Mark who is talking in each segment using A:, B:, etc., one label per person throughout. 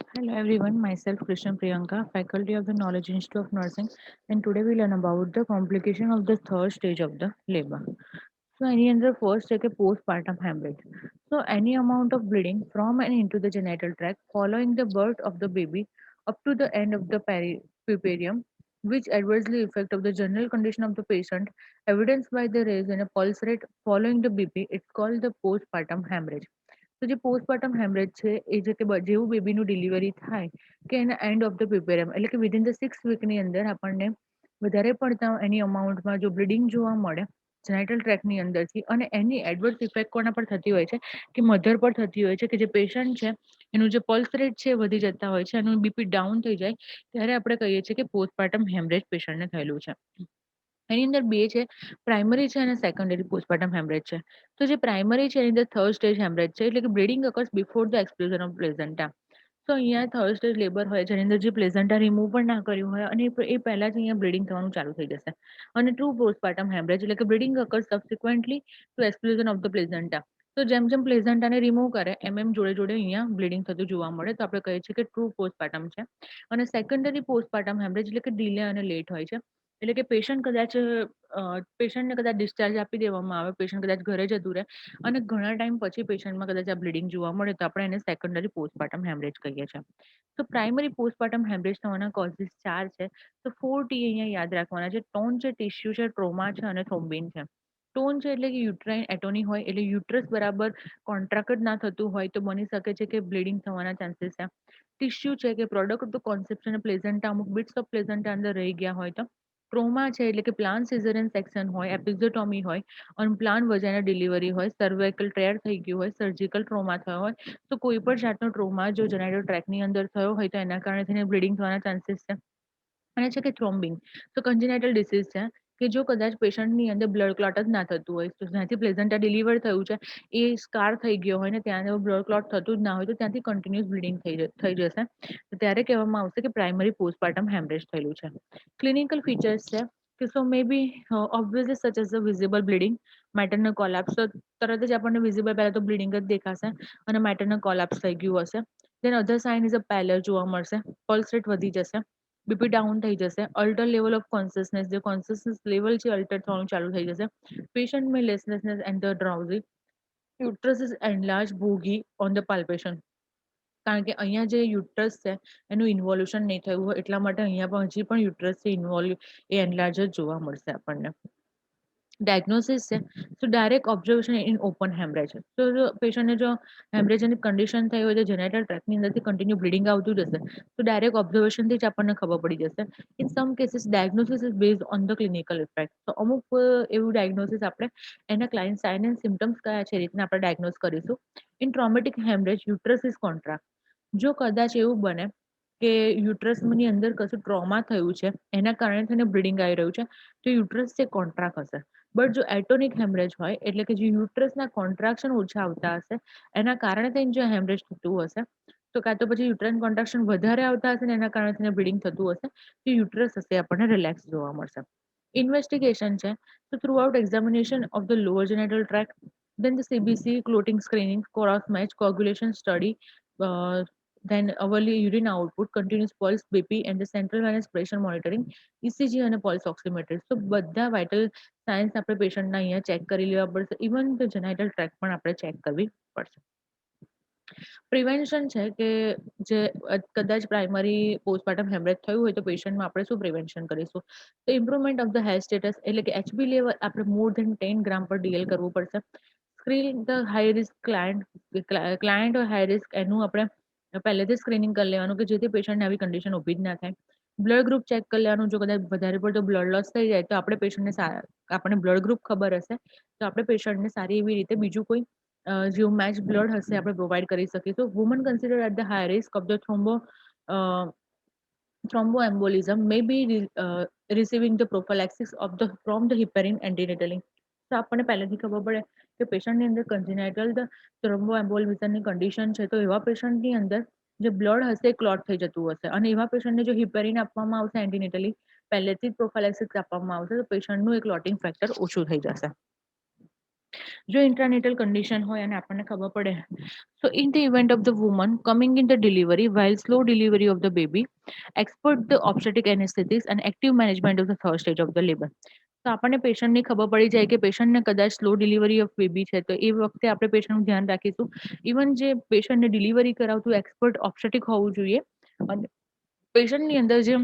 A: Hello everyone, myself Krishna Priyanka, faculty of the Knowledge Institute of Nursing, and today we learn about the complication of the third stage of the labor. So any under first take a postpartum hemorrhage. So any amount of bleeding from and into the genital tract following the birth of the baby up to the end of the puerperium, which adversely affect of the general condition of the patient, evidenced by the raise in a pulse rate following the BP, it's called the postpartum hemorrhage. તો જે postmortem haemorrhage છે એ જે કે જેવું બેબીનું delivery થાય કે એના end of the પ્રિપેરમ એટલે કે વિધિન ધ 6 વીકની અંદર આપણને વધારે પડતા એની અમાઉન્ટમાં જો બ્લીડિંગ જોવા મળે જેનાઇટલ ટ્રેકની અંદરથી અને એની એડવર્સ ઇફેક્ટ કોના પર થતી હોય છે કે મધર પર થતી હોય છે કે જે પેશન્ટ છે એનું જે પલ્સ રેટ છે વધી જતા હોય છે એનું બીપી ડાઉન થઈ જાય ત્યારે આપણે કહીએ છીએ કે પોસ્ટપાર્ટમ હેમરેજ પેશન્ટને થયેલું છે એની અંદર બે છે પ્રાઇમરી છે અને સેકન્ડરી પોસ્ટપાર્ટમ હેમરેજ છે તો જે પ્રાઇમરી છે એની અંદર થર્ડ સ્ટેજ હેમરેજ છે એટલે કે bleeding occurs before the explosion of placenta તો અહીંયા થર્ડ સ્ટેજ લેબર હોય જેની અંદર જે પ્લેઝન્ટા રિમૂવ પણ ના કર્યું હોય અને એ પહેલા જ અહીંયા બ્લીડિંગ થવાનું ચાલુ થઈ જશે અને ટ્રુ પોસ્ટપાર્ટમ હેમરેજ એટલે કે bleeding occurs subsequently to explosion of the placenta તો જેમ પ્લેઝન્ટાને રિમૂવ કરે એમ જોડે અહીંયા બ્લીડિંગ થતું જોવા મળે તો આપણે કહીએ છીએ કે ટ્રુ પોસ્ટપાર્ટમ છે અને સેકન્ડરી પોસ્ટપાર્ટમ હેમરેજ એટલે કે ડીલે અને લેટ હોય છે એટલે કે પેશન્ટને કદાચ ડિસ્ચાર્જ આપી દેવામાં આવે પેશન્ટ કદાચ ઘરે જતું રહે અને ઘણા ટાઈમ પછી પેશન્ટમાં કદાચ આ બ્લીડિંગ જોવા મળે તો આપણે એને સેકન્ડરી પોસ્ટપાર્ટમ હેમરેજ કહીએ છીએ તો પ્રાઇમરી પોસ્ટપાર્ટમ હેમરેજ થવાના કોઝિસ 4 છે તો 4T અહીંયા યાદ રાખવાના છે ટોન છે ટિશ્યુ છે ટ્રોમા છે અને થ્રોમ્બિન છે ટોન છે એટલે કે યુટ્રાઇન એટોની હોય એટલે યુટ્રસ બરાબર કોન્ટ્રાક્ટ ના થતું હોય તો બની શકે છે કે બ્લીડિંગ થવાના ચાન્સીસ છે ટિશ્યુ છે કે પ્રોડક્ટ ઓફ ધ કોન્સેપ્શન પ્લેઝન્ટા અમુક બિટ્સ ઓફ પ્લેઝન્ટા અંદર રહી ગયા હોય તો ટ્રોમા છે એટલે કે પ્લાન સિઝેરિયન સેક્શન હોય એપિઝોટોમી હોય અનપ્લાન વજાઇનલ ડિલિવરી હોય સર્વાઇકલ ટેર થઈ ગયું હોય સર્જિકલ ટ્રોમા થયો હોય તો કોઈ પણ જાતનો ટ્રોમા જો જેનાઇટલ ટ્રેકની અંદર થયો હોય તો એના કારણે થઈને બ્લીડિંગ થવાના ચાન્સીસ છે અને છે કે થ્રોમ્બિંગ તો કન્જિનાઇટલ ડિસીઝ છે કે જો કદાચ પેશન્ટની અંદર બ્લડ ક્લોટ જ ના થતું હોય તો જ્યાંથી પ્લેઝન્ટા ડિલિવર થયું છે એ સ્કાર થઈ ગયો હોય ને ત્યાં બ્લડ ક્લોટ થતું જ ના હોય તો ત્યાંથી કન્ટિન્યુઅસ બ્લીડિંગ થઈ જશે તો ત્યારે કહેવામાં આવશે કે પ્રાઇમરી પોસ્ટપાર્ટમ હેમરેજ થયેલું છે ક્લિનિકલ ફીચર્સ છે કે so may be obviously such as a visible bleeding maternal collapse તો તરત જ આપણને વિઝિબલ પહેલા તો બ્લીડિંગ જ દેખાશે અને મેટરનલ કોલેપ્સ થઈ ગયું હશે દેન અધર સાઇન ઇઝ અ પેલર જોવા મળશે પલ્સ રેટ વધી જશે બીપી ડાઉન થઈ જશે અલ્ટર લેવલ ઓફ કોન્સિયસનેસ જે કોન્સિયસનેસ લેવલ છે અલ્ટર થવાનું ચાલુ થઈ જશે patient may restlessness and the drowsy uterus is enlarge ભોગી ઓન ધ પાલ્પેશન કારણ કે અહીંયા જે યુટ્રસ છે એનું ઇન્વોલ્યુશન નહીં થયું હોય એટલા માટે અહીંયા પણ હજી પણ યુટ્રસ છે ઇન્વોલ્વ એ એનલાર્જ જ જોવા મળશે આપણને ડાયગ્નોસિસ છે તો direct observation in open haemorrhage તો જો પેશન્ટને જો હેમરેજની કન્ડિશન થઈ હોય તો જેનાઇટલ ટ્રેકની અંદરથી કન્ટિન્યુ બ્લીડિંગ આવતું જશે તો ડાયરેક્ટ ઓબ્ઝર્વેશનથી જ આપણને ખબર પડી જશે in sum cases diagnosis is based on the clinical effect તો અમુક એવું ડાયગ્નોસિસ આપણે એના ક્લાયન્ટ સાઇન એન્ડ સિમ્ટમ્સ કયા છે એ રીતના આપણે ડાયગ્નોઝ કરીશું in traumatic haemorrhage uterus is contract જો કદાચ એવું બને કે યુટ્રસની અંદર કશું ટ્રોમા થયું છે એના કારણે થઈને બ્લીડિંગ આવી રહ્યું છે તો યુટ્રસ છે કોન્ટ્રાક્ટ હશે બટ જો એટોનિક હેમરેજ હોય એટલે કે જે યુટ્રસના કોન્ટ્રાક્શન ઓછા આવતા હશે એના કારણે થઈને જો હેમરેજ થતું હશે તો કાં તો પછી યુટ્રાઇન કોન્ટ્રાક્શન વધારે આવતા હશે ને એના કારણે થઈને બ્લીડિંગ થતું હશે તો યુટ્રસ હશે આપણને રિલેક્સ જોવા મળશે ઇન્વેસ્ટિગેશન છે તો throughout examination of the lower genital tract then the CBC clotting screening, cross match, coagulation study, then hourly urine output, continuous pulse, BP, and the central venous pressure monitoring, ECG અને pulse oximetry. તો બધા vital science આપણે પેશન્ટના અહીંયા check કરી લેવા પડશે even તો જેનાઇટલ track પણ આપણે ચેક કરવી પડશે પ્રિવેન્શન છે કે જે કદાચ પ્રાઇમરી પોસ્ટપાર્ટમ હેમરેજ થયું હોય તો પેશન્ટમાં આપણે શું પ્રિવેન્શન કરીશું તો improvement of the health status એટલે કે એચબી લેવલ આપણે મોર ધેન 10 ગ્રામ પર ડીએલ કરવું પડશે screen the high risk client high risk એનું આપણે પહેલેથી સ્ક્રીનિંગ કરી લેવાનું કે જેથી પેશન્ટને આવી કન્ડિશન ઊભી જ ના થાય બ્લડ ગ્રુપ ચેક કરી લેવાનું જો કદાચ વધારે પડતો બ્લડ લોસ થઈ જાય તો આપણે પેશન્ટને આપણને બ્લડ ગ્રુપ ખબર હશે તો આપણે પેશન્ટને સારી એવી રીતે બીજું કોઈ જેવું મેચ બ્લડ હશે આપણે પ્રોવાઈડ કરી શકીશું woman consider at the high risk of the thromboembolism may be receiving the prophylaxis of the from the heparin antenatally તો આપણને પહેલેથી ખબર પડે કે પેશન્ટની અંદર કન્જિનાઇટલ થ્રોમ્બોએમ્બોલિઝમની કન્ડિશન છે તો એવા પેશન્ટની અંદર જે બ્લડ હશે ક્લોટ થઈ જતું હશે અને એવા પેશન્ટને જો હિપેરિન આપવામાં આવશે એન્ટીનેટલી પહેલેથી જ પ્રોફાઇલેક્સિસ આપવામાં આવશે તો પેશન્ટનું એક ક્લોટિંગ ફેક્ટર ઓછું થઈ જશે જો ઇન્ટ્રાનેટલ કન્ડિશન હોય અને આપણને ખબર પડે, so in the event of the woman coming in the delivery while slow delivery of the baby, expert the obstetric anesthetist and active management of the third stage of the labor. તો આપણને પેશન્ટની ખબર પડી જાય કે પેશન્ટને કદાચ slow delivery of baby છે, તો એ વખતે આપણે પેશન્ટનું ધ્યાન રાખીશું. ઇવન જે પેશન્ટને ડિલિવરી કરાવતું એક્સપર્ટ ઓબ્સ્ટેટિક હોવું જોઈએ. અને પેશન્ટની અંદર જે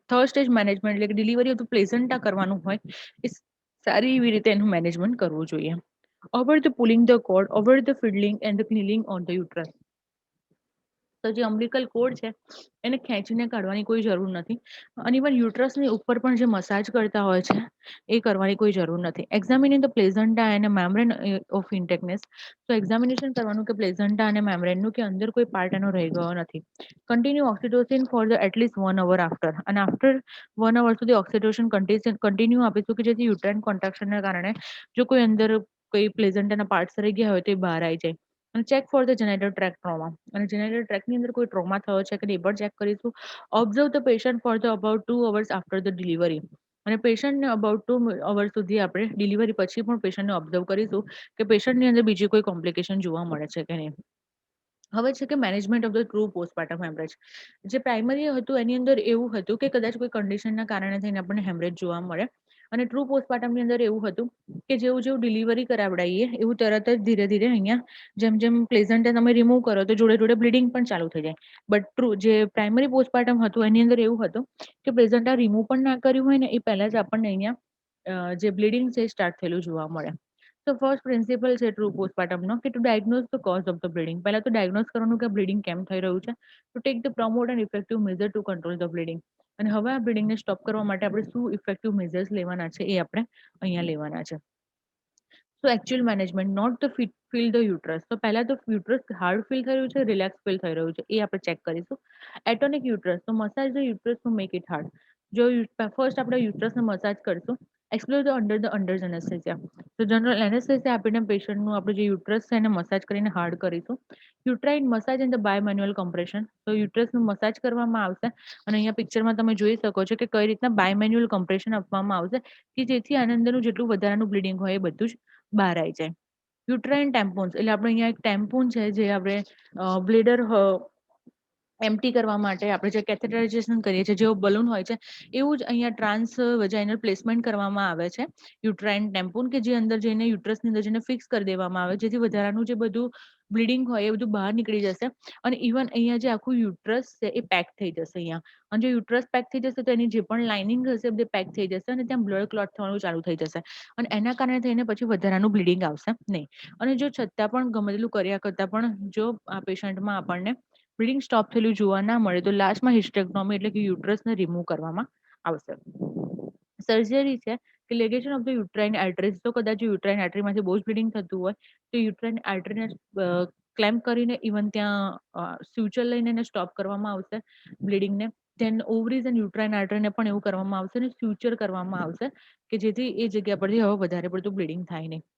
A: થર્ડ સ્ટેજ મેનેજમેન્ટ એટલે કે ડિલિવરી હતું પ્લેઝન્ટા કરવાનું હોય, એ સારી એવી રીતે એનું મેનેજમેન્ટ કરવું જોઈએ. Avoid the pulling the cord, avoid the fiddling and the kneeling on the uterus. તો જે અમ્બલિકલ કોડ છે એને ખેંચીને કાઢવાની કોઈ જરૂર નથી. અને ઇવન યુટ્રસની ઉપર પણ જે મસાજ કરતા હોય છે એ કરવાની કોઈ જરૂર નથી. એક્ઝામિનિંગ ધ પ્લેઝન્ટા અને મેમ્બ્રેન ઓફ ઇન્ટેકનેસ. તો એક્ઝામિનેશન કરવાનું કે પ્લેઝન્ટા અને મેમ્બ્રેનનું કે અંદર કોઈ પાર્ટ એનો રહી ગયો નથી. Continue oxytocin for the at least 1 hour after. અને આફ્ટર 1 hour સુધી ઓક્સિટોસિન કન્ટિન્યુ આપીશું કે જેથી યુટ્રાઇન કોન્ટ્રાક્શનના કારણે જો કોઈ અંદર કોઈ પ્લેઝન્ટાના પાર્ટ્સ રહી ગયા હોય તો એ બહાર આવી જાય. અને check for the genital tract trauma. અને જેનેટલ ટ્રેકની અંદર કોઈ ટ્રોમા થયો છે કે એ પણ ચેક કરીશું. Observe the patient for the about 2 hours after the delivery. અને પેશન્ટને અબાઉટ 2 hours સુધી આપણે ડિલિવરી પછી પણ પેશન્ટને ઓબ્ઝર્વ કરીશું કે પેશન્ટની અંદર બીજી કોઈ કોમ્પ્લિકેશન જોવા મળે છે કે નહીં. હવે છે કે management of the true postpartum haemorrhage. જે પ્રાઇમરી હતું એની અંદર એવું હતું કે કદાચ કોઈ કન્ડિશનના કારણે થઈને આપણને હેમરેજ જોવા મળે. અને ટ્રુ પોસ્ટપાર્ટમની અંદર એવું હતું કે જેવું જેવું ડિલિવરી કરાવડાવીએ એવું તરત જ ધીરે ધીરે અહીંયા જેમ જેમ પ્લેઝન્ટા તમે રિમૂવ કરો તો જોડે જોડે બ્લીડિંગ પણ ચાલુ થઈ જાય. બટ ટ્રુ જે પ્રાઇમરી પોસ્ટપાર્ટમ હતું એની અંદર એવું હતું કે પ્લેઝન્ટા રિમૂવ પણ ના કર્યું હોય ને એ પહેલા જ આપણને અહીંયા જે બ્લીડિંગ છે એ સ્ટાર્ટ થયેલું જોવા મળે. તો ફર્સ્ટ પ્રિન્સિપલ છે ટ્રુ પોસ્ટપાર્ટમનો કે to diagnose the cause of the bleeding. પહેલા તો ડાયગ્નોઝ કરવાનું કે બ્લીડિંગ કેમ થઈ રહ્યું છે. To take the promote and effective measure two control the bleeding. અને હવે આ બ્લીડિંગને સ્ટોપ કરવા માટે આપણે શું ઇફેક્ટિવ મેઝર્સ લેવાના છે એ આપણે અહીંયા લેવાના છે. So actual management not the feel the uterus. તો પહેલા તો યુટ્રસ હાર્ડ ફીલ થઈ રહ્યું છે, રિલેક્સ ફીલ થઈ રહ્યું છે એ આપણે ચેક કરીશું. એટોનિક યુટ્રસ. તો massage the uterus to make it hard. જો ફર્સ્ટ આપણે યુટ્રસને મસાજ કરીશું. Explore the under anaesthesia. તો જનરલ એનેસ્થેસિયા આપીને પેશન્ટનું આપણું જે યુટ્રસ છે એને મસાજ કરીને હાર્ડ કરીશું. Uterine massage and the બાયમેન્યુઅલ compression. તો યુટ્રસનું મસાજ કરવામાં આવશે અને અહીંયા પિક્ચરમાં તમે જોઈ શકો છો કે કઈ રીતના બાયમેન્યુઅલ કમ્પ્રેશન આપવામાં આવશે કે જેથી આની અંદરનું જેટલું વધારાનું બ્લીડિંગ હોય એ બધું જ બહાર આવી જાય. યુટ્રાઇન ટેમ્પોન્સ એટલે આપણે અહીંયા એક ટેમ્પોન છે જે આપણે બ્લેડર એમ્પ્ટી કરવા માટે આપણે જે કેથેટરાઇઝેશન કરીએ છીએ જેવો બલૂન હોય છે એવું જ અહીંયા ટ્રાન્સ વેજાઇનલ પ્લેસમેન્ટ કરવામાં આવે છે. યુટ્રાઇન ટેમ્પોન કે જે અંદર જઈને યુટ્રસની અંદર જઈને ફિક્સ કરી દેવામાં આવે જેથી વધારાનું જે બધું બ્લીડિંગ હોય એ બધું બહાર નીકળી જશે. અને ઇવન અહીંયા જે આખું યુટ્રસ છે એ પેક થઈ જશે અહીંયા. અને જો યુટ્રસ પેક થઈ જશે તો એની જે પણ લાઇનિંગ હશે એ બધી પેક થઈ જશે અને ત્યાં બ્લડ ક્લોટ થવાનું ચાલુ થઈ જશે. અને એના કારણે થઈને પછી વધારાનું બ્લીડિંગ આવશે નહીં. અને જો છતાં પણ ગમે તેટલું કર્યા કરતાં પણ જો આ પેશન્ટમાં આપણને બ્લીડિંગ સ્ટોપ થયેલું જોવા ના મળે તો લાસ્ટમાં હિસ્ટેક્ટોમી એટલે કે યુટ્રસને રિમૂવ કરવામાં આવશે. સર્જરી છે કે લેગેશન ઓફ ધ યુટ્રાઇન આર્ટરીઝ. તો કદાચ યુટ્રાઇન આર્ટરીમાંથી બહુ જ બ્લીડિંગ થતું હોય તો યુટ્રાઇન આર્ટરીને ક્લેમ્પ કરીને ઇવન ત્યાં સ્યુચર લઈને એને સ્ટોપ કરવામાં આવશે બ્લીડિંગને. ધેન ઓવરીઝ એન્ડ યુટ્રાઇન આર્ટરીને પણ એવું કરવામાં આવશે અને સ્યુચર કરવામાં આવશે કે જેથી એ જગ્યા પરથી હવે વધારે પડતું બ્લીડિંગ થાય નહીં.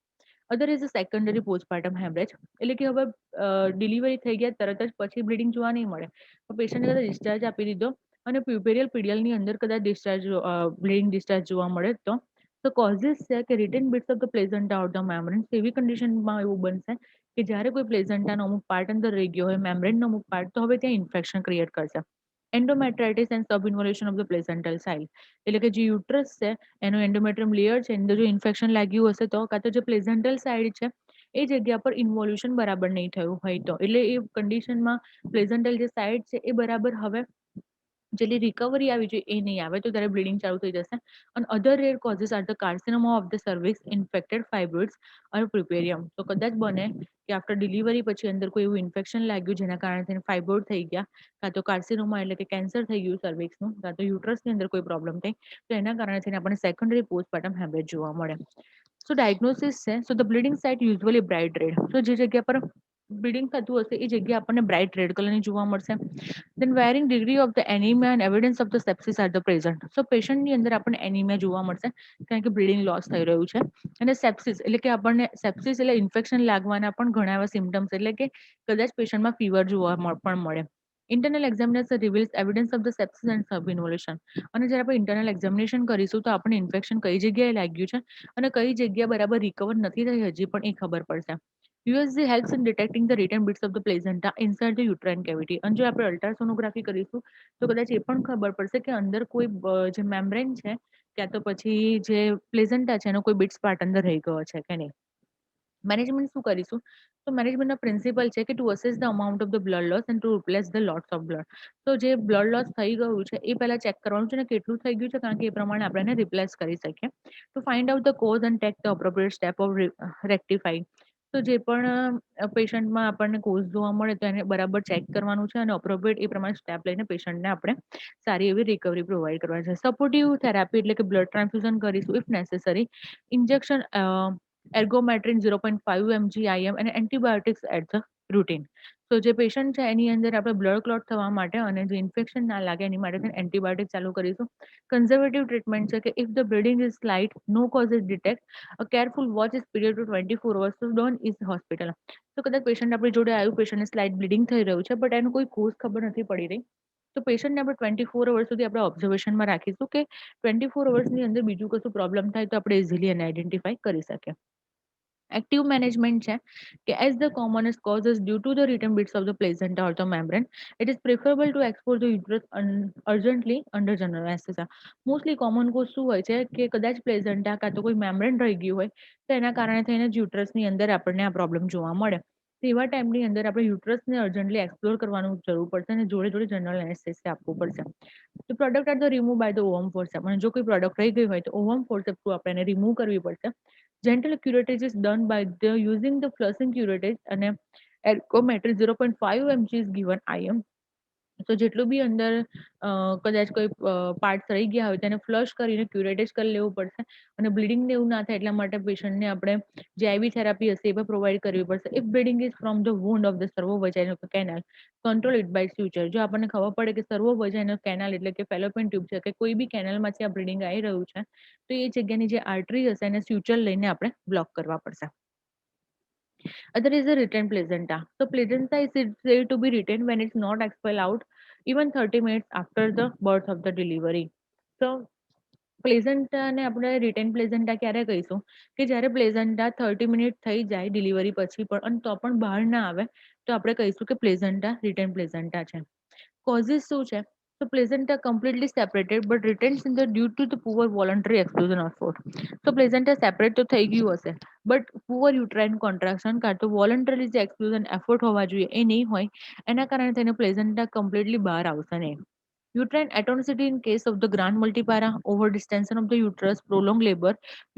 A: Other is a secondary postpartum haemorrhage. એટલે કે હવે ડિલિવરી થઈ ગયા તરત જ પછી બ્લીડિંગ જોવા નહીં મળે. તો પેશન્ટને કદાચ ડિસ્ચાર્જ આપી દીધો અને પ્યુપેરિયલ પીડિયલની અંદર કદાચ બ્લીડિંગ ડિસ્ચાર્જ જોવા મળે તો કોઝિસ છે કે return bits of the placenta out the membrane. એવી કન્ડિશનમાં એવું બનશે કે જ્યારે કોઈ પ્લેઝન્ટાનો અમુક પાર્ટ અંદર રહી ગયો હોય મેમ્બ્રેનનો અમુક પાર્ટ તો હવે ત્યાં ઇન્ફેક્શન ક્રિએટ કરશે. એન્ડોમેટ્રાઇટિસ એન્ડ સબ ઇન્વોલ્યુશન ઓફ ધ પ્લેઝન્ટલ સાઇલ. એટલે કે જે યુટ્રસ છે એનું એન્ડોમેટ્રિયમ લેયર છે અંદર જો ઇન્ફેક્શન લાગ્યું હશે તો કાં તો જે પ્લેઝન્ટલ સાઇડ છે એ જગ્યા પર ઇન્વોલ્યુશન બરાબર નહીં થયું હોય તો એટલે એ કન્ડિશનમાં પ્લેઝન્ટલ જે સાઇડ છે એ બરાબર હવે જેટલી રિકવરી આવી જોઈએ એ નહીં આવે તો ત્યારે બ્લીડિંગ ચાલુ થઈ જશે. અને other rare causes are the carcinoma of the cervix, infected fibroids અને પ્રિપેરિયમ. તો કદાચ બને કે આફ્ટર ડિલિવરી પછી અંદર કોઈ એવું ઇન્ફેક્શન લાગ્યું જેના કારણે તેને ફાઇબ્રોઇડ થઈ ગયા, કાં તો કાર્સિનોમા એટલે કે કેન્સર થઈ ગયું સર્વિક્સનું, કાં તો યુટ્રસની અંદર કોઈ પ્રોબ્લેમ થઈ તો એના કારણે થઈને આપણને સેકન્ડરી પોસ્ટપાર્ટમ હેમરેજ જોવા મળે. સો ડાયગ્નોસિસ છે. So the bleeding site usually bright red. તો જે જગ્યા પર બ્લીડિંગ થતું હશે એ જગ્યા આપણને બ્રાઇટ રેડ કલરની જોવા મળશે. Then varying degree of the anaemia and evidence of the sepsis are the present. So પેશન્ટની અંદર આપણને એનિમિયા જોવા મળશે કારણ કે બ્લીડિંગ લોસ થઈ રહ્યું છે. અને સેપ્સિસ એટલે કે આપણને સેપ્સિસ એટલે ઇન્ફેક્શન લાગવાના પણ ઘણા એવા સિમ્ટમ્સ એટલે કે કદાચ પેશન્ટમાં ફીવર જોવા પણ મળે. Internal examination reveals evidence of the sepsis and subinvolution. અને જ્યારે આપણે ઇન્ટરનલ એક્ઝામિનેશન કરીશું તો આપણને ઇન્ફેક્શન કઈ જગ્યાએ લાગ્યું છે અને કઈ જગ્યા બરાબર રિકવર નથી થઈ હજી પણ એ ખબર પડશે. USG helps in detecting the written bits of the placenta inside the uterine cavity. અને જો આપણે અલ્ટ્રાસોનોગ્રાફી કરીશું તો કદાચ એ પણ ખબર પડશે કે અંદર કોઈ જે મેમ્બ્રેન છે ક્યાં તો પછી જે પ્લેઝન્ટા છે એનો કોઈ બિટ્સ પાર્ટ અંદર રહી ગયો છે કે નહીં. મેનેજમેન્ટ શું કરીશું તો મેનેજમેન્ટના પ્રિન્સિપલ છે કે to assess the amount of the blood loss and to replace the lots of blood. તો જે બ્લડ લોસ થઈ ગયું છે એ પહેલા ચેક કરવાનું છે ને કેટલું થઈ ગયું છે કારણ કે એ પ્રમાણે આપણે એને રિપ્લેસ કરી શકીએ. To find out the cause and take the appropriate step of rectifying. તો જે પણ પેશન્ટમાં આપણને કોઝ જોવા મળે તો એને બરાબર ચેક કરવાનું છે અને અપ્રોપ્રિએટ એ પ્રમાણે સ્ટેપ લઈને પેશન્ટને આપણે સારી એવી રિકવરી પ્રોવાઈડ કરવાની છે. સપોર્ટિવ થેરાપી એટલે કે બ્લડ ટ્રાન્સફ્યુઝન કરીશું if necessary. Injection ergometrin 0.5 mg IM અને એન્ટીબાયોટિક્સ એટ ધ રૂટીન. તો જે પેશન્ટ છે એની અંદર આપણે બ્લડ ક્લોટ થવા માટે અને જે ઇન્ફેક્શન ના લાગે એની માટે એન્ટીબાયોટિક ચાલુ કરીશું. કન્ઝર્વેટિવ ટ્રીટમેન્ટ છે કે if the bleeding is slight no cause is detect a careful watch is period to 24 hours to don't is hospital. તો કદાચ પેશન્ટ આપણી જોડે આવ્યું, પેશન્ટને સ્લાઇટ બ્લીડિંગ થઈ રહ્યું છે બટ એનું કોઈ કોઝ ખબર નથી પડી રહી. તો પેશન્ટને આપણે 24 અવર્સ સુધી આપણે ઓબ્ઝર્વેશનમાં રાખીશું કે 24 અવર્સની અંદર બીજું કશું પ્રોબ્લેમ થાય તો આપણે ઇઝીલી એને આઈડેન્ટિફાઈ કરી શકીએ. એક્ટિવ મેનેજમેન્ટ છે કે as the commonest cause is due to the retained bits of the placenta or the membrane, it is preferable to expose the uterus urgently under general anaesthesia. Mostly common cause શું હોય છે કે કદાચ પ્લેઝન્ટા કાં તો કોઈ મેમ્બ્રેન રહી ગયું હોય તો એના કારણે થઈને જ યુટ્રસની અંદર આપણને આ પ્રોબ્લેમ જોવા મળે. તેવા ટાઈમની અંદર આપણે યુટ્રસને અર્જન્ટલી એક્સપ્લોર કરવાનું જરૂર પડશે અને જોડે જોડે જનરલ એનેસ્થેસિયા આપવું પડશે. તો product are the remove by the ovum forceps. અને જો કોઈ પ્રોડક્ટ રહી ગઈ હોય તો ઓવમ ફોર્સેપ થ્રુ આપણે એને રિમૂવ કરવી પડશે. Gentle curettage is done by the using the flushing curettage અને ergometry 0.5 mg is given IM. તો જેટલું બી અંદર કદાચ કોઈ પાર્ટ્સ રહી ગયા હોય તેને ફ્લશ કરીને ક્યુરેટેજ કરી લેવું પડશે અને બ્લીડિંગ ને એવું ના થાય એટલા માટે પેશન્ટને આપણે જે આઈવી થેરાપી હશે એ પણ પ્રોવાઈડ કરવી પડશે. If bleeding is from the wound of the cervo vaginal canal, control it by suture. જો આપણને ખબર પડે કે સર્વો વજાઇનલ કેનાલ એટલે કે ફેલોપિયન ટ્યુબ છે કે કોઈ બી કેનાલમાંથી આ બ્લીડિંગ આવી રહ્યું છે તો એ જગ્યાની જે આર્ટરી હશે એને સ્યુચર લઈને આપણે બ્લોક કરવા પડશે. Other is the retained placenta. So placenta is said to be retained when it's not expelled out even 30 minutes after the birth of the delivery. So પ્લેઝન્ટાને આપણે રિટેન પ્લેઝન્ટા ક્યારે કહીશું કે જ્યારે પ્લેઝન્ટા 30 મિનિટ થઈ જાય ડિલિવરી પછી પણ અને તો પણ બહાર ના આવે તો આપણે કહીશું કે પ્લેઝન્ટા રિટેન પ્લેઝન્ટા છે. કોઝિસ શું છે તો placenta completely separated but retains in the due to the poor voluntary exclusion of food. તો પ્લેઝન્ટા સેપરેટ તો થઈ ગયું હશે બટ પુઅર યુટ્રાઇન કોન્ટ્રાક્શન કાં તો વોલન્ટરી જે એક્સક્લુઝન એફર્ટ હોવા જોઈએ એ નહીં હોય એના કારણે તેને પ્લેઝન્ટા કમ્પ્લીટલી બહાર આવશે નહીં. Uterine atonicity in case of the grand multipara, overdistension of the uterus, prolonged labor,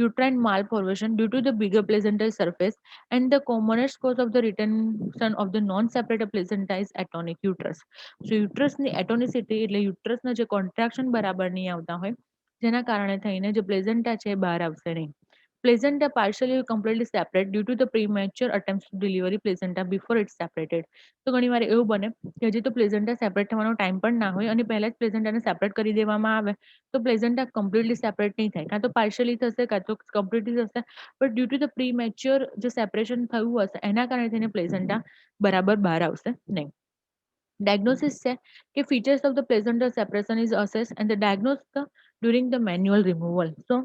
A: uterine malformation due to the bigger placental surface, and the commonest cause of the retention of the non-separated placenta is atonic uterus. So uterusની atonicity એટલે uterusના જે contraction બરાબર નહીં આવતા હોય જેના કારણે થઈને જે પ્લેઝન્ટા છે એ બહાર આવશે નહીં. Placenta partially or completely separate due to the premature attempts to delivery placenta before it's separated. તો ઘણીવાર એવું બને કે હજી તો પ્લેઝન્ટા સેપરેટ થવાનો ટાઈમ પણ ના હોય અને પહેલા જ પ્લેઝન્ટાને સેપરેટ કરી દેવામાં આવે તો પ્લેઝન્ટા કમ્પ્લીટલી સેપરેટ નહીં થાય કાં તો પાર્શિયલી થશે કાં તો કમ્પ્લીટલી થશે but due to the premature જે સેપરેશન થયું હશે એના કારણે થઈને પ્લેઝન્ટા બરાબર બહાર આવશે નહીં. ડાયગ્નોસિસ છે કે features of the placental separation is assess and the diagnose during the manual removal. So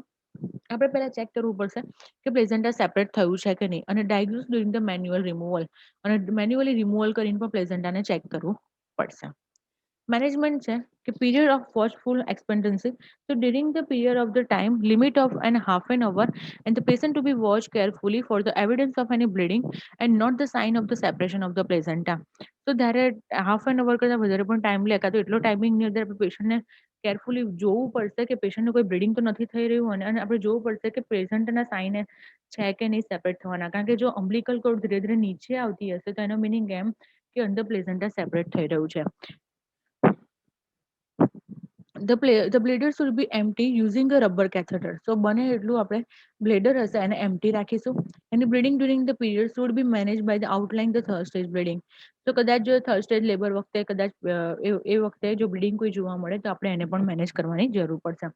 A: આપણે પહેલા ચેક કરવું પડશે કે પ્લેઝન્ટા સેપરેટ થયું છે કે નહીં અને diagnose during the manual removal અને મેન્યુઅલી રિમૂવલ કરીને પણ પ્લેઝન્ટાને ચેક કરવું પડશે. મેનેજમેન્ટ છે કે period of watchful expectancy. So during the period of the time limit of an half an hour and the patient to be watched carefully for the evidence of any bleeding and not the sign of the separation of the placenta. તો ત્યારે half an hour કરતાં વધારે પણ time લે કાં તો એટલો ટાઈમિંગની અંદર આપણે પેશન્ટને કેરફુલી જોવું પડશે કે પેશન્ટને કોઈ બ્લીડિંગ તો નથી થઈ રહ્યું અને આપણે જોવું પડશે કે પેશન્ટના સાઇન છે કે નહીં સેપરેટ થવાના કારણ કે જો અમ્બલિકલ કોર્ડ ધીરે ધીરે નીચે આવતી હશે તો એનો મિનિંગ એમ કે અંદર પ્લેઝન્ટા સેપરેટ થઈ રહ્યું છે. The bladder should be empty using a rubber catheter. So બને એટલું આપણે બ્લેડર હશે એને એમ્પ્ટી રાખીશું અને bleeding during the period should be manage by the outline the third stage bleeding. તો કદાચ જો થર્ડ સ્ટેજ લેબર વખતે કદાચ એ વખતે જો બ્લીડિંગ કોઈ જોવા મળે તો આપણે એને પણ મેનેજ કરવાની જરૂર પડશે.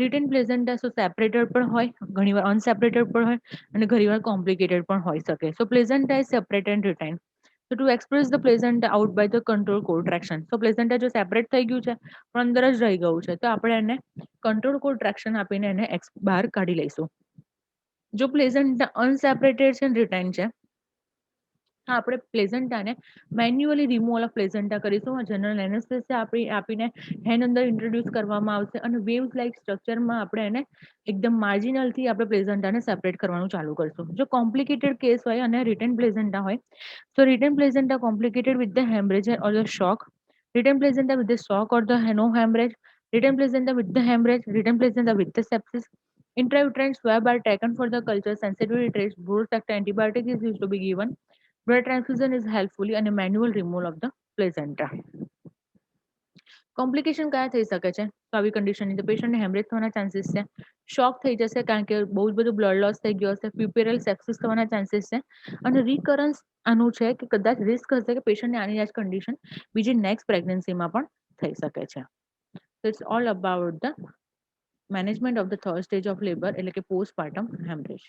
A: રિટેન પ્લેઝન્ટા સો સેપરેટેડ પણ હોય ઘણીવાર અનસેપરેટેડ પણ હોય અને ઘણીવાર કોમ્પ્લિકેટેડ પણ હોઈ શકે. So placenta is separate and retain. So to express the placenta out by the control contraction. So placenta જો સેપરેટ થઈ ગયું છે પણ અંદર જ રહી ગયું છે તો આપણે એને કંટ્રોલ કોન્ટ્રાક્શન આપીને એને બહાર કાઢી લઈશું. જો પ્લેઝન્ટા અનસેપરેટેડ છે રિટેન છે આપણે પ્લેઝન્ટાને મેન્યુઅલી રિમૂવલ ઓફ પ્લેઝન્ટા કરીશું. જનરલ એનેસ્થેસિયા આપીને હેન્ડ અંદર ઇન્ટ્રોડ્યુસ કરવામાં આવશે અને વેવ્સ લાઇક સ્ટ્રક્ચરમાં આપણે એને એકદમ માર્જિનલથી આપણે પ્લેઝન્ટાને સેપરેટ કરવાનું ચાલુ કરશું. જો કોમ્પ્લિકેટેડ કેસ હોય અને રિટેન પ્લેઝન્ટા હોય so written placenta complicated with the hemorrhage or the shock, written placenta with the shock or the no hemorrhage, written placenta with the hemorrhage, written placenta with the sepsis. Intrauterine swab are taken for the culture sensitivity traits. Broad-spectrum antibiotic is used to be given. Blood transfusion is helpfully and a manual removal of the placenta. Complication કયા થઈ શકે છે તો આવી કન્ડિશનની તો પેશન્ટને haemorrhage થવાના chances છે, શોક થઈ જશે કારણ કે બહુ જ બધું બ્લડ લોસ થઈ ગયો હશે, પ્યુપેરલ સેપ્સિસ થવાના ચાન્સીસ છે અને રિકરન્સ આનું છે કે કદાચ રિસ્ક હશે કે પેશન્ટને આની જ કન્ડિશન બીજી નેક્સ્ટ પ્રેગ્નન્સીમાં પણ થઈ શકે છે. So it's all about the management of the third stage of labor એટલે કે postpartum hemorrhage.